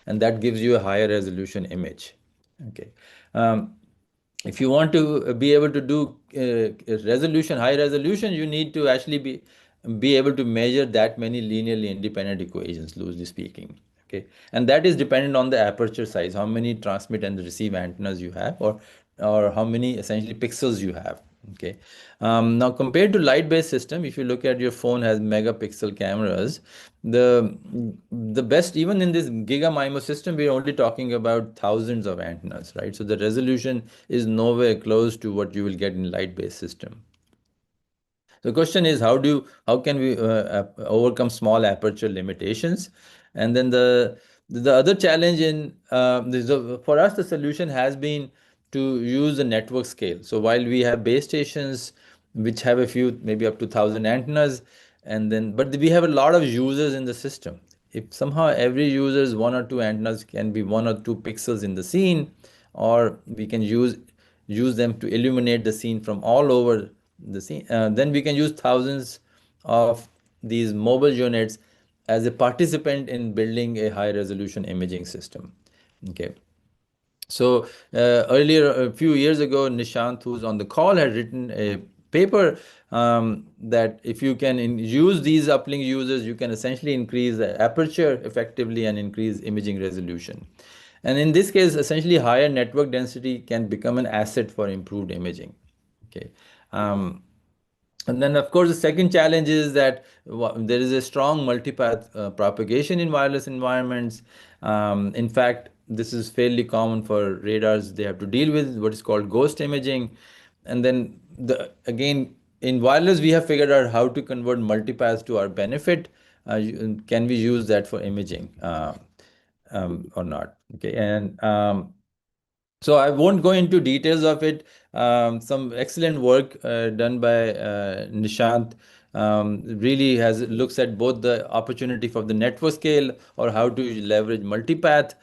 and that gives you a higher resolution image. Okay. Um, if you want to be able to do high resolution, you need to actually be able to measure that many linearly independent equations, loosely speaking. Okay, and that is dependent on the aperture size, how many transmit and receive antennas you have, or how many essentially pixels you have. Okay, now compared to light-based system, if you look at your phone has megapixel cameras, the the best even in this giga-MIMO system, we're only talking about thousands of antennas, right? So the resolution is nowhere close to what you will get in light-based system. The question is how can we overcome small aperture limitations? And then the other challenge for us, the solution has been to use the network scale. So while we have base stations which have a few, maybe up to 1,000 antennas, and then but we have a lot of users in the system. If somehow every user's one or two antennas can be one or two pixels in the scene, or we can use them to illuminate the scene from all over the scene. Then we can use thousands of these mobile units as a participant in building a high resolution imaging system. Okay. So earlier, a few years ago, Nishant, who's on the call, had written a paper that if you can use these uplink users, you can essentially increase the aperture effectively and increase imaging resolution. And in this case, essentially higher network density can become an asset for improved imaging. Okay. And then, of course, the second challenge is that there is a strong multipath propagation in wireless environments. In fact, this is fairly common for radars. They have to deal with what is called ghost imaging. And then, again, in wireless, we have figured out how to convert multipaths to our benefit. Can we use that for imaging or not? Okay, and so I won't go into details of it. Some excellent work done by Nishant really has looks at both the opportunity for the network scale or how to leverage multipath.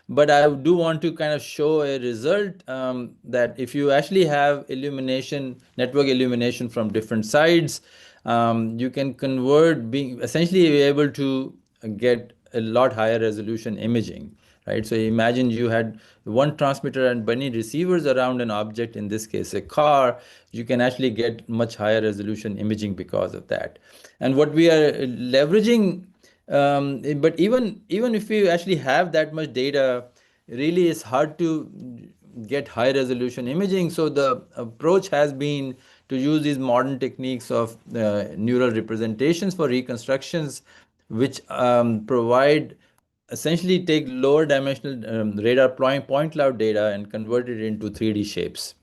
But I do want to kind of show a result that if you actually have network illumination from different sides, you can convert being essentially be able to get a lot higher resolution imaging, right? So imagine you had one transmitter and many receivers around an object, in this case a car. You can actually get much higher resolution imaging because of that. And what we are leveraging, but even if we actually have that much data, really it's hard to get high resolution imaging. So the approach has been to use these modern techniques of neural representations for reconstructions, which provide essentially take lower dimensional radar point cloud data and convert it into 3D shapes.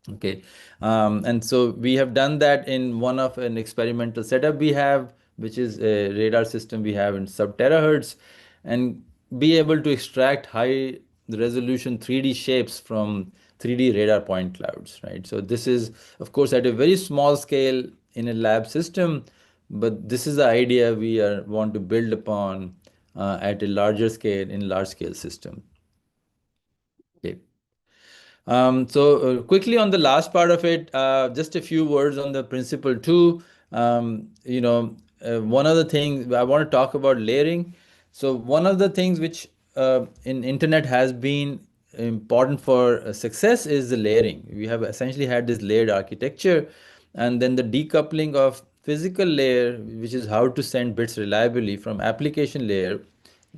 Okay, and so we have done that in one of an experimental setup we have, which is a radar system we have in sub-terahertz, and be able to extract high resolution 3D shapes from 3D radar point clouds, right? So this is, of course, at a very small scale in a lab system, but this is the idea we want to build upon at a larger scale in large scale system. Okay. So quickly on the last part of it, just a few words on the principle too. One of the things I want to talk about layering. So one of the things which in internet has been important for success is the layering. We have essentially had this layered architecture, and then the decoupling of physical layer, which is how to send bits reliably, from application layer,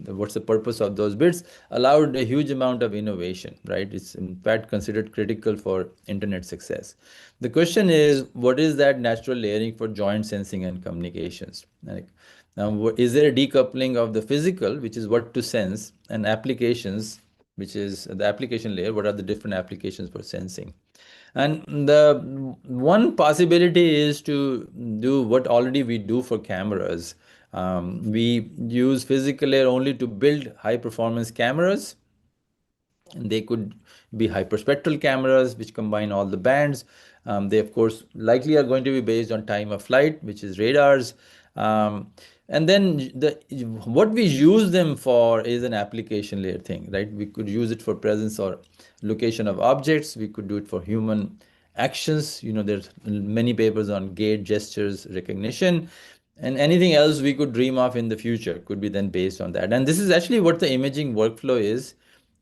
what's the purpose of those bits, allowed a huge amount of innovation, right? It's in fact considered critical for internet success. The question is, what is that natural layering for joint sensing and communications? Like, now, is there a decoupling of the physical, which is what to sense, and applications, which is the application layer? What are the different applications for sensing? And the one possibility is to do what already we do for cameras. We use physical layer only to build high performance cameras, and they could be hyperspectral cameras which combine all the bands. They of course likely are going to be based on time of flight, which is radars. And then what we use them for is an application layer thing, right? We could use it for presence or location of objects. We could do it for human actions. There's many papers on gait, gestures, recognition, and anything else we could dream of in the future could be then based on that. And this is actually what the imaging workflow is.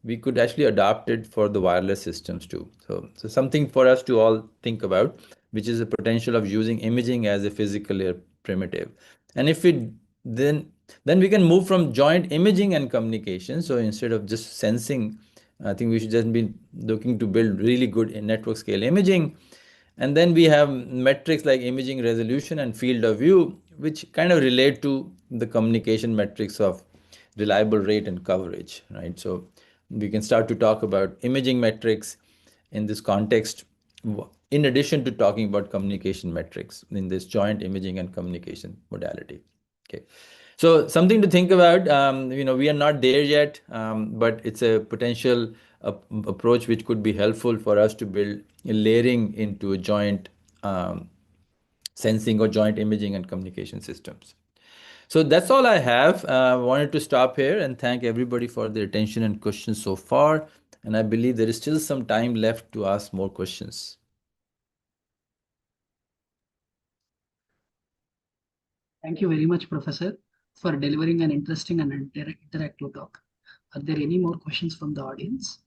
We could actually adopt it for the wireless systems too. So something for us to all think about, which is the potential of using imaging as a physical layer primitive. And if we then we can move from joint imaging and communication. So instead of just sensing, I think we should just be looking to build really good in network scale imaging. And then we have metrics like imaging resolution and field of view, which kind of relate to the communication metrics of reliable rate and coverage, right? So we can start to talk about imaging metrics in this context, in addition to talking about communication metrics in this joint imaging and communication modality. Okay. So something to think about. We are not there yet, but it's a potential approach which could be helpful for us to build layering into a joint sensing or joint imaging and communication systems. So that's all I have. I wanted to stop here and thank everybody for their attention and questions so far. And I believe there is still some time left to ask more questions. Thank you very much, Professor, for delivering an interesting and interactive talk. Are there any more questions from the audience?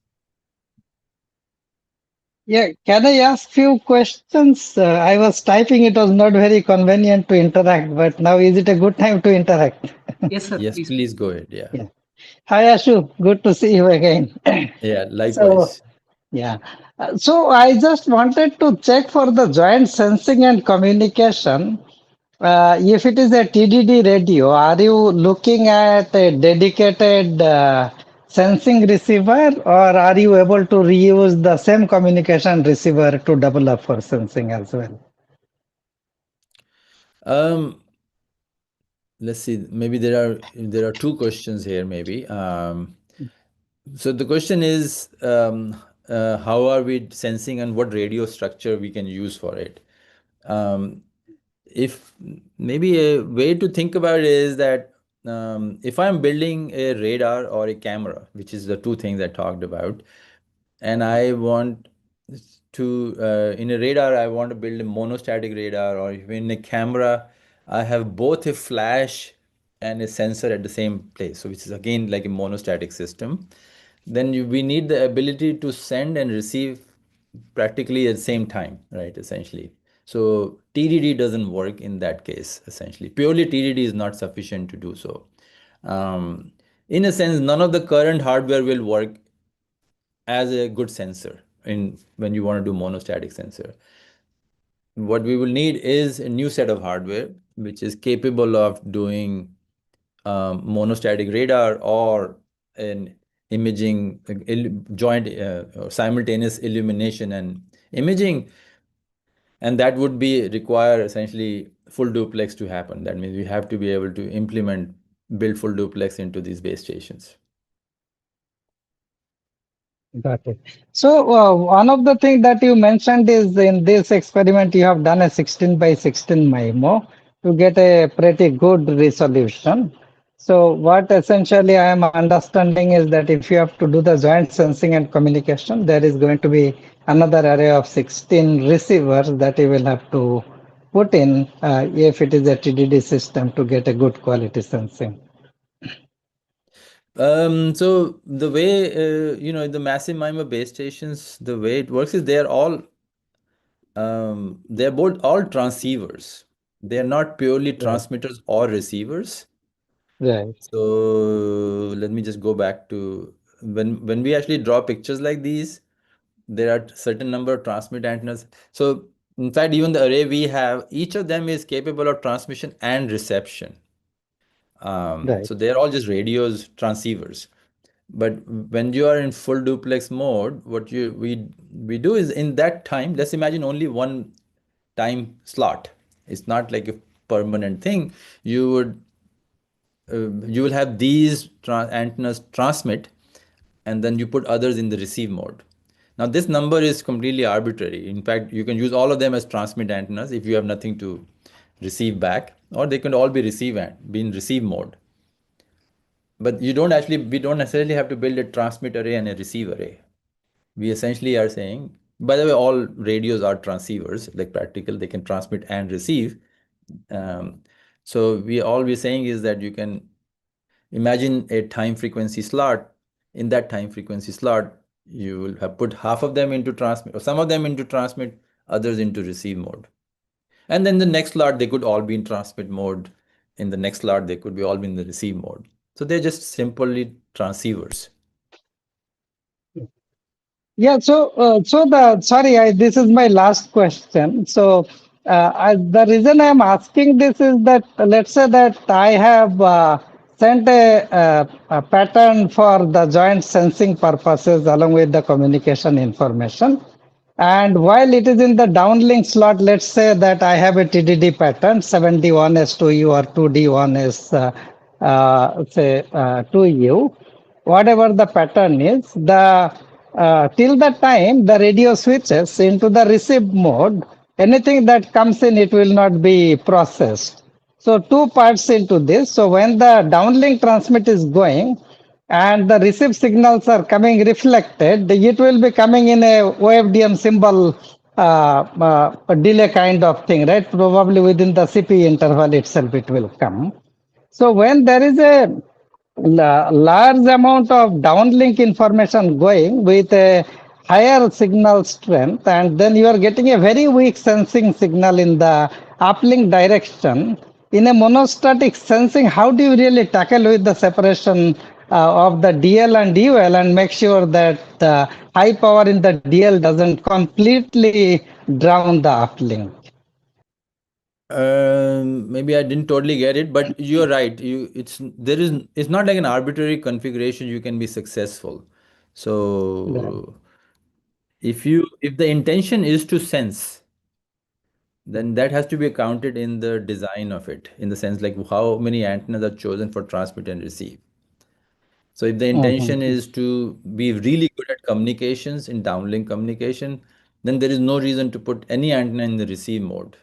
Yeah, can I ask few questions? I was typing, it was not very convenient to interact, but now is it a good time to interact? Yes, sir. Yes, please go ahead. Yeah. Yeah. Hi, Ashu. Good to see you again. Yeah, So, likewise. yeah. So I just wanted to check for the joint sensing and communication. If it is a TDD radio, are you looking at a dedicated sensing receiver, or are you able to reuse the same communication receiver to double up for sensing as well? Let's see. Maybe there are two questions here. Maybe. So the question is, how are we sensing and what radio structure we can use for it? If maybe a way to think about it is that if I'm building a radar or a camera, which is the two things I talked about, and I want to in a radar I want to build a monostatic radar, or if in a camera I have both a flash and a sensor at the same place, so which is again like a monostatic system, then we need the ability to send and receive practically at the same time, right? Essentially. So TDD doesn't work in that case, essentially. Purely TDD is not sufficient to do so. In a sense, none of the current hardware will work as a good sensor in when you want to do monostatic sensor. What we will need is a new set of hardware which is capable of doing monostatic radar or an imaging joint or simultaneous illumination and imaging, and that would be require essentially full duplex to happen. That means we have to be able to build full duplex into these base stations. Got it. So one of the things that you mentioned is in this experiment you have done a 16 by 16 MIMO to get a pretty good resolution. So what essentially I am understanding is that if you have to do the joint sensing and communication, there is going to be another array of 16 receivers that you will have to put in if it is a TDD system to get a good quality sensing. So the way the massive MIMO base stations, the way it works is they're both all transceivers. They're not purely Right. transmitters or receivers. Right. So let me just go back to when we actually draw pictures like these, there are certain number of transmit antennas. So in fact, even the array we have, each of them is capable of transmission and reception. Right. So they're all just radios, transceivers. But when you are in full duplex mode, what we do is in that time, let's imagine only one time slot. It's not like a permanent thing. You will have these antennas transmit, and then you put others in the receive mode. Now this number is completely arbitrary. In fact, you can use all of them as transmit antennas if you have nothing to receive back, or they can all be be in receive mode. But we don't necessarily have to build a transmit array and a receive array. We essentially are saying, by the way, all radios are transceivers, like practical, they can transmit and receive. Um, so all we're saying is that you can imagine a time frequency slot. In that time frequency slot, you will have put half of them into transmit, or some of them into transmit, others into receive mode. And then the next slot, they could all be in transmit mode. In the next slot, they could be all be in the receive mode. So they're just simply transceivers. Yeah, this is my last question. So, the reason I'm asking this is that let's say that I have sent a pattern for the joint sensing purposes along with the communication information. And while it is in the downlink slot, let's say that I have a TDD pattern, 71S2U or 2D1S, say 2U, whatever the pattern is, the till the time the radio switches into the receive mode, anything that comes in, it will not be processed. So two parts into this. So when the downlink transmit is going, and the receive signals are coming reflected, it will be coming in a OFDM symbol delay kind of thing, right? Probably within the CP interval itself, it will come. So when there is a large amount of downlink information going with a higher signal strength, and then you are getting a very weak sensing signal in the uplink direction. In a monostatic sensing, how do you really tackle with the separation of the DL and UL and make sure that the high power in the DL doesn't completely drown the uplink? Maybe I didn't totally get it, but you're right. It's not like an arbitrary configuration you can be successful. So if the intention is to sense, then that has to be accounted in the design of it, in the sense like how many antennas are chosen for transmit and receive. So if the intention is to be really good at communications in downlink communication, then there is no reason to put any antenna in the receive mode.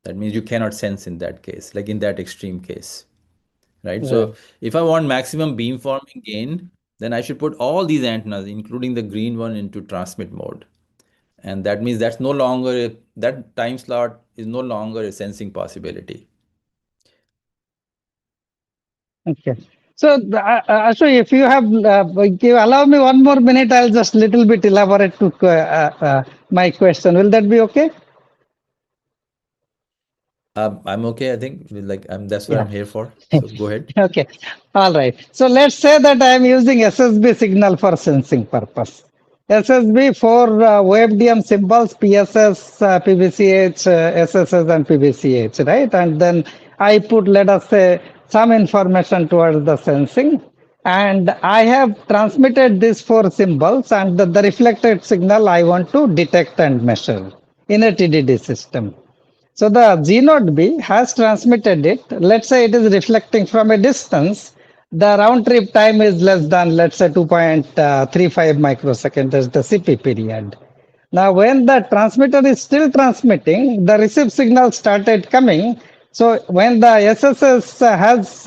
That means you cannot sense in that case, like in that extreme case, right? So if I want maximum beamforming gain, then I should put all these antennas, including the green one, into transmit mode. And that means that time slot is no longer a sensing possibility. Okay. So, Ashu, if you have, allow me one more minute, I'll just little bit elaborate to my question. Will that be okay? I'm okay. I think that's what Yeah. I'm here for. So go ahead. Okay. All right. So let's say that I am using SSB signal for sensing purpose. SSB for OFDM symbols, PSS, PBCH, SSS, and PBCH, right? And then I put, let us say, some information towards the sensing. And I have transmitted these four symbols, and the reflected signal I want to detect and measure in a TDD system. So the G node B has transmitted it. Let's say it is reflecting from a distance. The round trip time is less than, let's say, 2.35 microseconds is the CP period. Now, when the transmitter is still transmitting, the receive signal started coming. So when the SSS has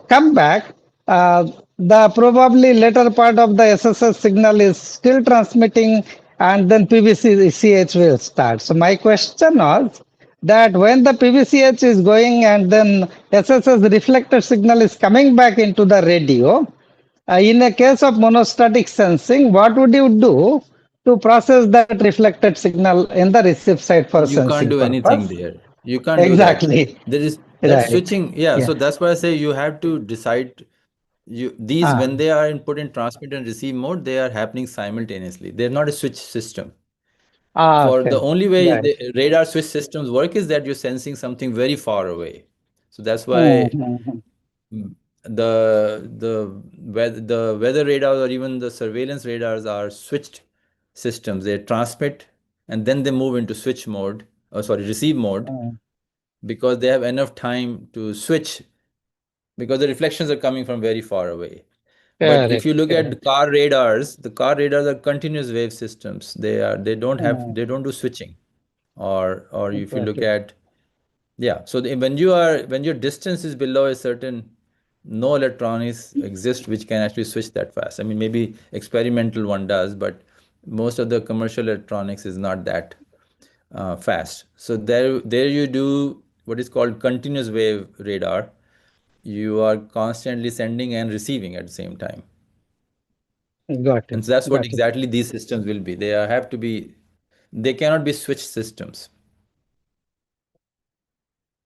come back, uh, the probably later part of the SSS signal is still transmitting, and then PVCH will start. So my question was that when the PVCH is going and then SSS reflected signal is coming back into the radio, in a case of monostatic sensing, what would you do to process that reflected signal in the receive side for You can't sensing do anything purpose? there. You can't do that. Exactly. There is that Right. switching. Yeah. Yeah. So that's why I say you have to decide. These, Ah, when they are input in transmit and receive mode, they are happening simultaneously. They're not a switch system. For the okay. only way Right. the radar switch systems work is that you're sensing something very far away. So that's why Mm-hmm. mm, the weather radars or even the surveillance radars are switched systems. They transmit and then they move into switch mode, or sorry, receive mode, because they have enough time to switch, because the reflections are coming from very far away. But if Correct. you look at Correct. the car radars are continuous wave systems. They don't do switching. Or if you Got look it. at, yeah. So when your distance is below a certain, no electronics exist which can actually switch that fast. I mean, maybe experimental one does, but most of the commercial electronics is not that fast. So there you do what is called continuous wave radar. You are constantly sending and receiving at the same time. Got it. And so that's what Got it. exactly these systems will be. They cannot be switch systems.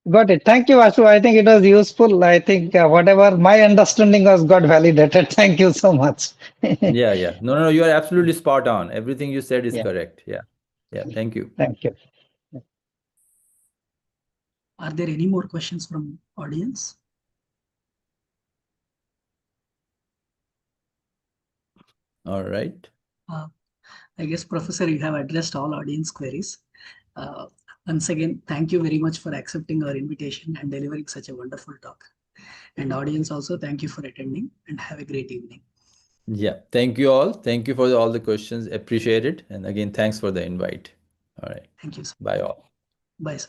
Got it. Thank you, Ashu. I think it was useful. I think whatever my understanding was got validated. Thank you so much. Yeah, yeah. No, no, no, you are absolutely spot on. Everything you said is Yeah. correct. Yeah. Yeah. Thank you. Thank you. Are there any more questions from audience? All right. I guess, Professor, you have addressed all audience queries. Uh, Once again, thank you very much for accepting our invitation and delivering such a wonderful talk. And audience also, thank you for attending and have a great evening. Yeah. Thank you all. Thank you for all the questions. Appreciate it. And again, thanks for the invite. All right. Thank you, sir. Bye all. Bye, sir.